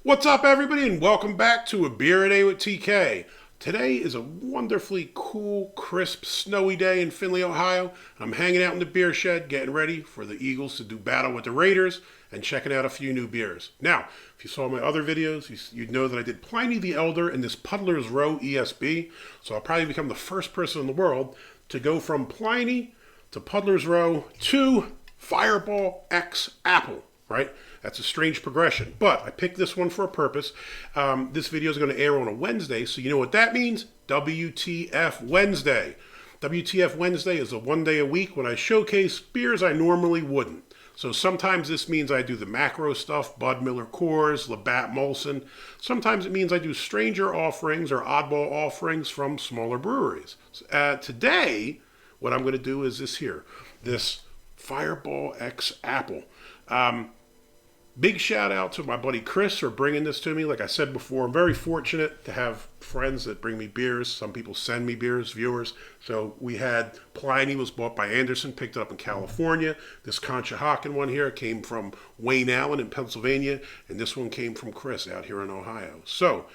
What's up, everybody, and welcome back to A Beer a Day with TK. Today is a wonderfully cool, crisp, snowy day in Findlay, Ohio. I'm hanging out in the beer shed, getting ready for the Eagles to do battle with the Raiders and checking out a few new beers. Now, if you saw my other videos, you'd know that I did Pliny the Elder and this Puddler's Row ESB. So I'll probably become the first person in the world to go from Pliny to Puddler's Row to Fireball X Apple, right? That's a strange progression, but I picked this one for a purpose. This video is going to air on a Wednesday, so you know what that means? WTF Wednesday. WTF Wednesday is a one day a week when I showcase beers I normally wouldn't. So sometimes this means I do the macro stuff, Bud Miller Coors, Labatt Molson. Sometimes it means I do stranger offerings or oddball offerings from smaller breweries. Today, what I'm going to do is this Fireball X Apple. Big shout out to my buddy Chris for bringing this to me. Like I said before, I'm very fortunate to have friends that bring me beers. Some people send me beers, viewers. So we had Pliny was bought by Anderson, picked it up in California. This Conshohocken one here came from Wayne Allen in Pennsylvania, and this one came from Chris out here in Ohio. So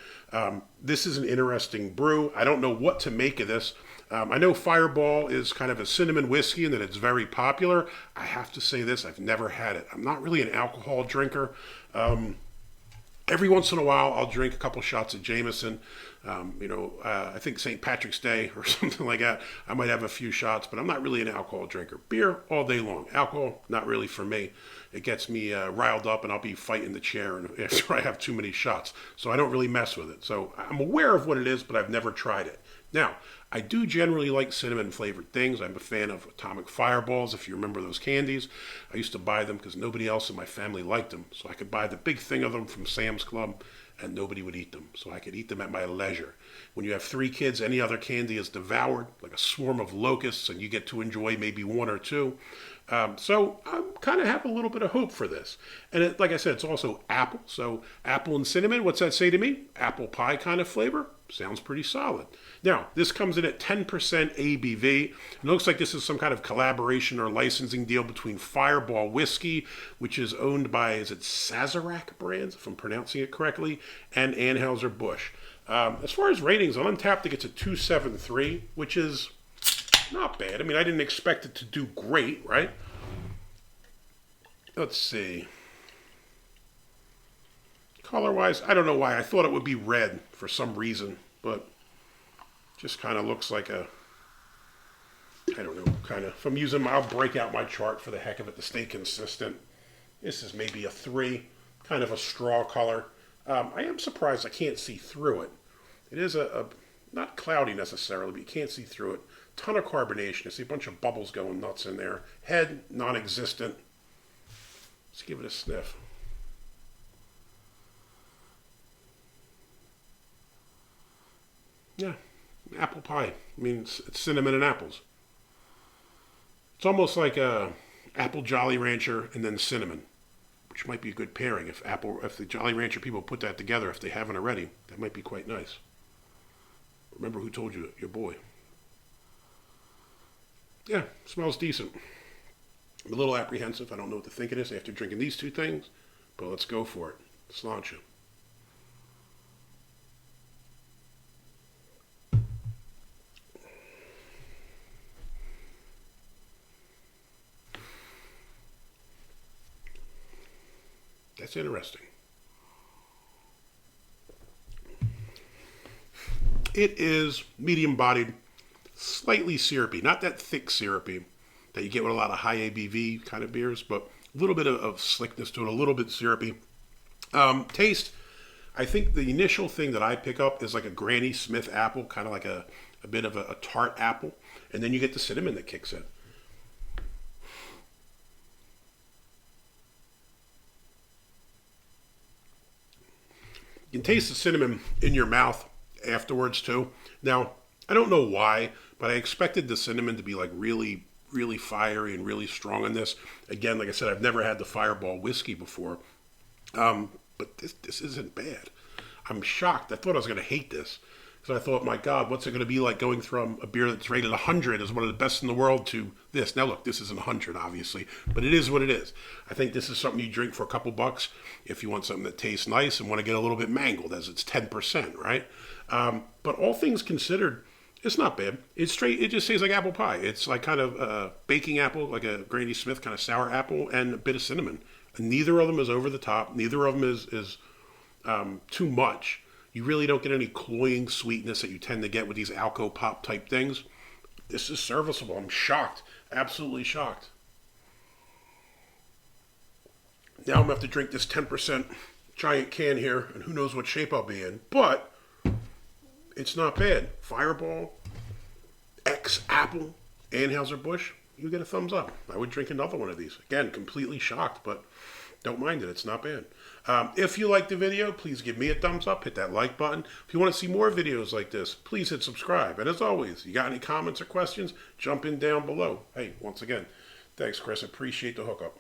this is an interesting brew. I don't know what to make of this. I know Fireball is kind of a cinnamon whiskey and that it's very popular. I have to say this, I've never had it. I'm not really an alcohol drinker. Every once in a while, I'll drink a couple shots of Jameson. I think St. Patrick's Day or something like that. I might have a few shots, but I'm not really an alcohol drinker. Beer all day long. Alcohol, not really for me. It gets me riled up and I'll be fighting the chair after I have too many shots. So I don't really mess with it. So I'm aware of what it is, but I've never tried it. Now, I do generally like cinnamon flavored things. I'm a fan of Atomic Fireballs, if you remember those candies. I used to buy them because nobody else in my family liked them. So I could buy the big thing of them from Sam's Club and nobody would eat them. So I could eat them at my leisure. When you have 3 kids, any other candy is devoured like a swarm of locusts and you get to enjoy maybe 1 or 2. So I kind of have a little bit of hope for this. And like I said, it's also apple. So apple and cinnamon, what's that say to me? Apple pie kind of flavor? Sounds pretty solid. Now, this comes in at 10% ABV. It looks like this is some kind of collaboration or licensing deal between Fireball Whiskey, which is owned by, is it Sazerac brands, if I'm pronouncing it correctly, and Anheuser-Busch. As far as ratings, on Untappd it gets a 2.73, which is not bad. I mean, I didn't expect it to do great, right? Let's see. Color-wise, I don't know why. I thought it would be red for some reason, but just kind of looks like I don't know, kind of. If I'm using I'll break out my chart for the heck of it to stay consistent. This is maybe a 3, kind of a straw color. I am surprised I can't see through it. It is not cloudy necessarily, but you can't see through it. Ton of carbonation. I see a bunch of bubbles going nuts in there. Head, non-existent. Let's give it a sniff. Yeah, apple pie. I mean, it's cinnamon and apples. It's almost like a apple Jolly Rancher and then cinnamon, which might be a good pairing. If the Jolly Rancher people put that together, if they haven't already, that might be quite nice. Remember who told you? Your boy. Yeah, smells decent. I'm a little apprehensive. I don't know what to think of this after drinking these 2 things, but let's go for it. Sláinte. That's interesting. It is medium bodied, slightly syrupy. Not that thick syrupy that you get with a lot of high ABV kind of beers, but a little bit of slickness to it, a little bit syrupy. Taste, I think the initial thing that I pick up is like a Granny Smith apple, kind of like a bit of a tart apple, and then you get the cinnamon that kicks in. You can taste the cinnamon in your mouth afterwards too. Now, I don't know why, but I expected the cinnamon to be like really, really fiery and really strong in this. Again, like I said, I've never had the Fireball whiskey before, but this isn't bad. I'm shocked. I thought I was going to hate this. Because I thought, my God, what's it going to be like going from a beer that's rated 100 as one of the best in the world to this? Now, look, this isn't 100, obviously, but it is what it is. I think this is something you drink for a couple bucks if you want something that tastes nice and want to get a little bit mangled, as it's 10%, right? But all things considered, it's not bad. It's straight. It just tastes like apple pie. It's like kind of baking apple, like a Granny Smith kind of sour apple, and a bit of cinnamon. And neither of them is over the top. Neither of them is too much. You really don't get any cloying sweetness that you tend to get with these Alco Pop type things. This is serviceable. I'm shocked. Absolutely shocked. Now I'm going to have to drink this 10% giant can here, and who knows what shape I'll be in. But it's not bad. Fireball, Apple, Anheuser-Busch, you get a thumbs up. I would drink another one of these. Again, completely shocked, but don't mind it. It's not bad. If you liked the video, please give me a thumbs up. Hit that like button. If you want to see more videos like this, please hit subscribe. And as always, you got any comments or questions, jump in down below. Hey, once again, thanks, Chris. Appreciate the hookup.